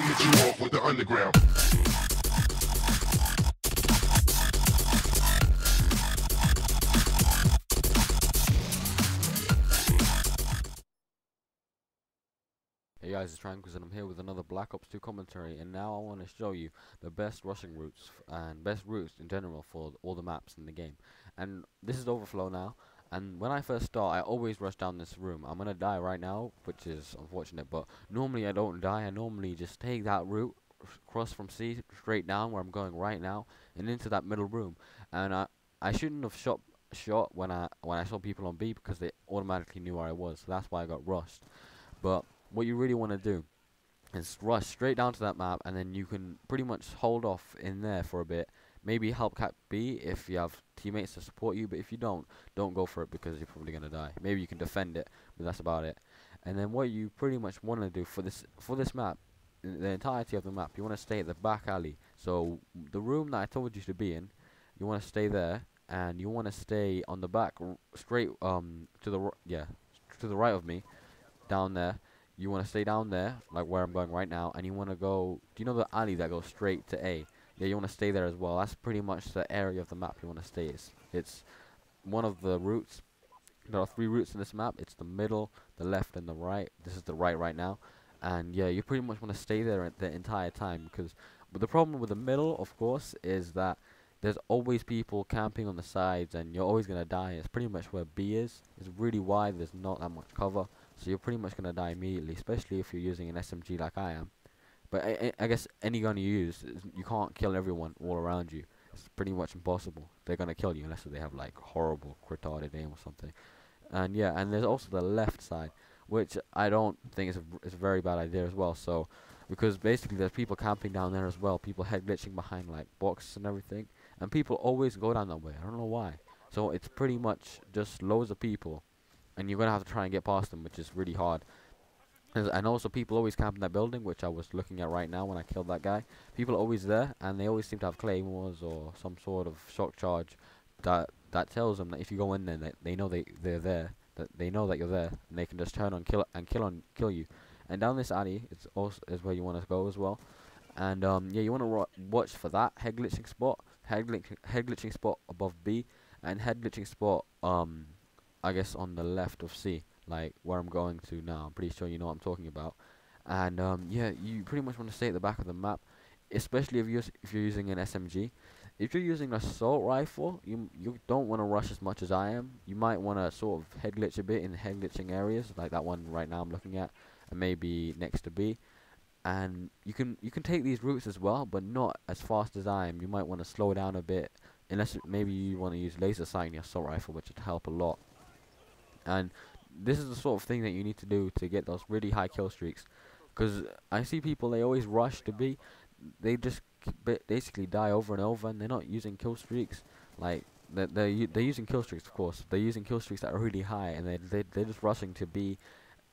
we hit you off with the underground. Hey guys, it's Tranquils and I'm here with another Black Ops 2 commentary, and now I want to show you the best rushing routes and best routes in general for all the maps in the game. And this is Overflow now, and when I first start I always rush down this room. I'm gonna die right now, which is unfortunate, but normally I don't die. I normally just take that route, cross from C straight down where I'm going right now, and into that middle room. And I shouldn't have shot when I saw people on B because they automatically knew where I was, so that's why I got rushed. But what you really want to do is rush straight down to that map, and then you can pretty much hold off in there for a bit. Maybe help cap B if you have teammates to support you, but if you don't go for it because you're probably gonna die. Maybe you can defend it, but that's about it. And then what you pretty much want to do for this map, the entirety of the map, you want to stay at the back alley. So the room that I told you to be in, you want to stay there, and you want to stay on the back, straight to the yeah, to the right of me, down there. You want to stay down there, like where I'm going right now, and you want to go. Do you know the alley that goes straight to A? Yeah, you want to stay there as well. That's pretty much the area of the map you want to stay. It's one of the routes. There are 3 routes in this map. It's the middle, the left, and the right. This is the right now, and yeah, you pretty much want to stay there the entire time, because but the problem with the middle, of course, is that there's always people camping on the sides, and you're always gonna die. It's pretty much where B is. It's really wide. There's not that much cover, so you're pretty much gonna die immediately, especially if you're using an SMG like I am. But I guess any gun you use, you can't kill everyone all around you. It's pretty much impossible. They're gonna kill you unless they have like horrible retarded aim or something. And yeah, and there's also the left side, which I don't think is a very bad idea as well. So, because basically there's people camping down there as well, people head glitching behind like boxes and everything, and people always go down that way. I don't know why. So it's pretty much just loads of people, and you're gonna have to try and get past them, which is really hard. And also people always camp in that building, which I was looking at right now when I killed that guy. People are always there, and they always seem to have claymores or some sort of shock charge that tells them that if you go in there, they know they're there, that they know that you're there, and they can just turn on kill you. And down this alley, it's also is where you want to go as well. And yeah, you want to watch for that head glitching spot above B, and head glitching spot I guess on the left of C, like where I'm going to now. I'm pretty sure you know what I'm talking about. And yeah, you pretty much want to stay at the back of the map, especially if you're using an SMG. If you're using an assault rifle, you don't want to rush as much as I am. You might want to sort of head glitch a bit in head glitching areas, like that one right now I'm looking at, and maybe next to B. And you can take these routes as well, but not as fast as I am. You might want to slow down a bit, unless maybe you want to use laser sight in your assault rifle, which would help a lot. And this is the sort of thing that you need to do to get those really high kill streaks, because I see people, they always rush to B. They just basically die over and over, and they're not using kill streaks. Like they're using kill streaks, of course. They're using kill streaks that are really high, and they're just rushing to B,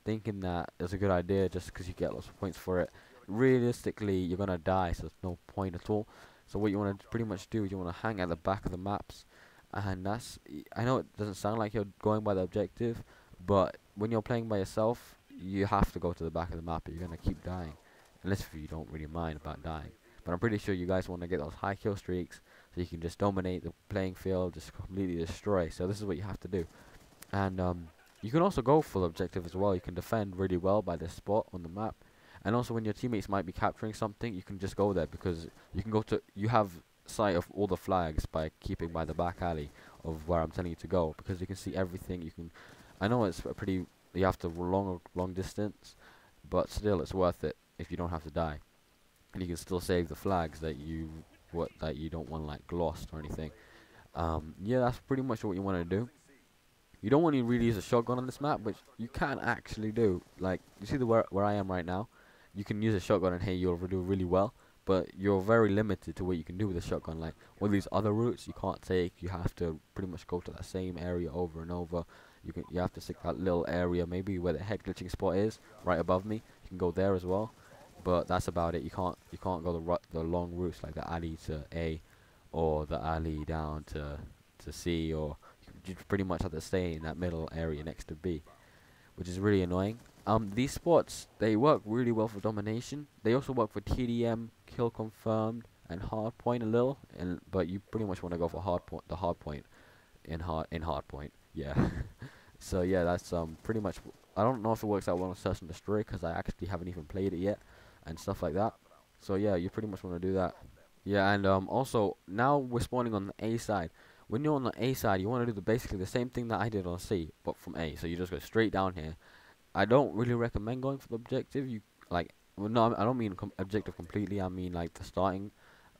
thinking that it's a good idea just because you get lots of points for it. Realistically, you're gonna die, so there's no point at all. So what you want to pretty much do is you want to hang at the back of the maps, and I know it doesn't sound like you're going by the objective, but when you're playing by yourself, you have to go to the back of the map, or you're gonna keep dying, unless if you don't really mind about dying. But I'm pretty sure you guys want to get those high kill streaks, so you can just dominate the playing field, just completely destroy. So this is what you have to do. And you can also go full objective as well. You can defend really well by this spot on the map. And also when your teammates might be capturing something, you can just go there, because you have sight of all the flags by keeping by the back alley of where I'm telling you to go, because you can see everything. I know it's a pretty, you have to long distance, but still it's worth it if you don't have to die, and you can still save the flags that you don't want like lost or anything. Yeah, that's pretty much what you want to do. You don't want to really use a shotgun on this map, which you can actually do. Like, you see where I am right now? You can use a shotgun and hey, you'll do really well. But you're very limited to what you can do with a shotgun. Like, all these other routes you can't take. You have to pretty much go to that same area over and over. You have to stick that little area, maybe where the head glitching spot is, right above me. You can go there as well. But that's about it. You can't go the long routes like the alley to A, or the alley down to C, or you pretty much have to stay in that middle area next to B, which is really annoying. These spots, they work really well for domination. They also work for TDM, kill confirmed, and hard point a little. And but you pretty much want to go for hard point, the hard point in hard point. Yeah. So yeah, that's pretty much. I don't know if it works out well on Search and Destroy because I actually haven't even played it yet, and stuff like that. So yeah, you pretty much want to do that. Yeah, and also now we're spawning on the A side. When you're on the A side, you want to do basically the same thing that I did on C, but from A. So you just go straight down here. I don't really recommend going for the objective. You like, well, no, I don't mean objective completely. I mean like the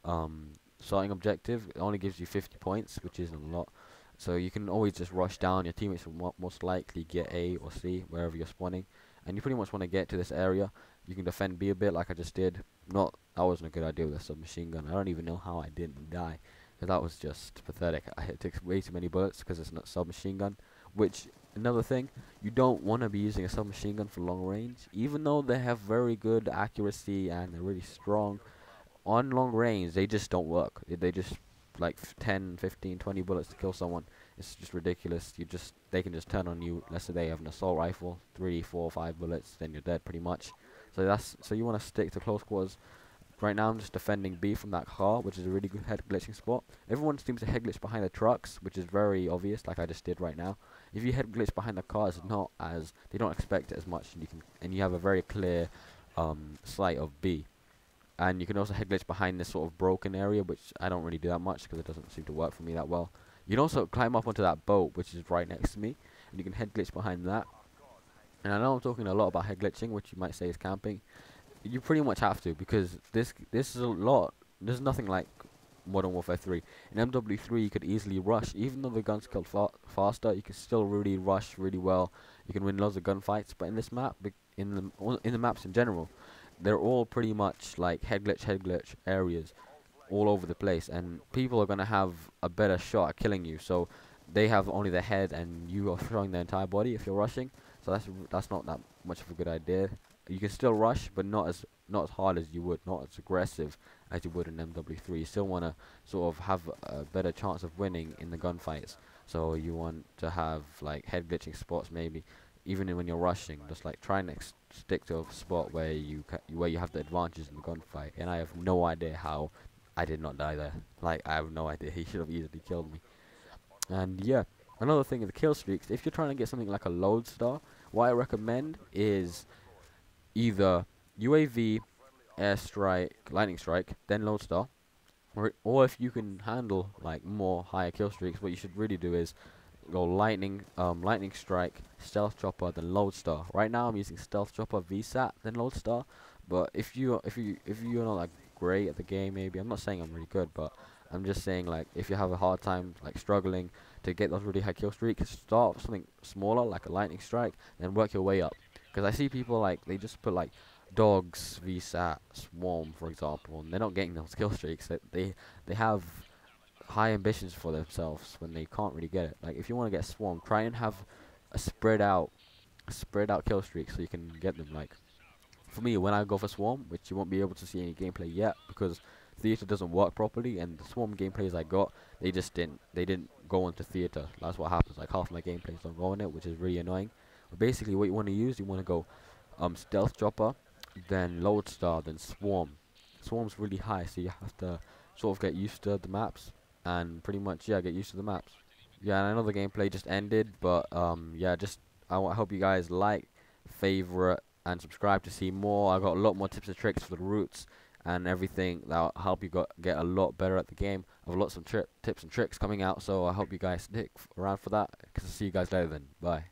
um, starting objective. It only gives you 50 points, which isn't a lot. So you can always just rush down. Your teammates will most likely get A or C wherever you're spawning, and you pretty much want to get to this area. You can defend B a bit, like I just did. Not that wasn't a good idea with a submachine gun. I don't even know how I didn't die, because that was just pathetic. I took way too many bullets because it's not submachine gun. Which another thing, you don't want to be using a submachine gun for long range, even though they have very good accuracy and they're really strong. On long range, they just don't work. They just like 10, 15, 20 bullets to kill someone. It's just ridiculous. They can just turn on you. Let's say they have an assault rifle, 3, 4, 5 bullets, then you're dead pretty much. So you want to stick to close quarters. Right now I'm just defending B from that car, which is a really good head glitching spot. Everyone seems to head glitch behind the trucks, which is very obvious, like I just did right now. If you head glitch behind the cars, it's not as they don't expect it as much, and you have a very clear sight of B. And you can also head glitch behind this sort of broken area, which I don't really do that much because it doesn't seem to work for me that well. You can also climb up onto that boat, which is right next to me, and you can head glitch behind that. And I know I'm talking a lot about head glitching, which you might say is camping. You pretty much have to, because this is a lot. There's nothing like Modern Warfare 3. In MW3 you could easily rush, even though the guns kill faster. You can still really rush really well. You can win loads of gunfights. But in this map, in the maps in general, they're all pretty much like head glitch areas all over the place, and people are gonna have a better shot at killing you. So they have only their head, and you are throwing their entire body if you're rushing. So that's not that much of a good idea. You can still rush, but not as hard as you would, not as aggressive as you would in MW3. You still want to sort of have a better chance of winning in the gunfights. So you want to have like head glitching spots, maybe even when you're rushing. Just like try and stick to a spot where you have the advantage in the gunfight. And I have no idea how I did not die there. Like I have no idea. He should have easily killed me. And yeah, another thing is the kill streaks. If you're trying to get something like a lodestar, what I recommend is either UAV, airstrike, lightning strike, then lodestar, or if you can handle like more higher kill streaks, what you should really do is go lightning strike, stealth chopper, then lodestar. Right now I'm using stealth chopper, VSAT, then lodestar. But if you're not like great at the game, maybe I'm not saying I'm really good, but I'm just saying like if you have a hard time like struggling to get those really high kill streaks, start with something smaller like a lightning strike, then work your way up. Because I see people like they just put like dogs, VSAT, swarm, for example, and they're not getting those kill streaks. They have high ambitions for themselves when they can't really get it. Like if you want to get swarm, try and have a spread out kill streak so you can get them. Like for me, when I go for swarm, which you won't be able to see any gameplay yet because theater doesn't work properly, and the swarm gameplays I got, they didn't go into theater. That's what happens. Like half my gameplays don't go in it, which is really annoying. But basically, what you want to use, you want to go stealth chopper, then lodestar, then swarm. Swarm's really high, so you have to sort of get used to the maps, and pretty much get used to the maps. Yeah, and I know the gameplay just ended, but yeah, just I hope you guys like, favorite, and subscribe to see more. I got a lot more tips and tricks for the routes and everything that'll help you get a lot better at the game. I've lots of tips and tricks coming out, so I hope you guys stick around for that. Cause I'll see you guys later then. Bye.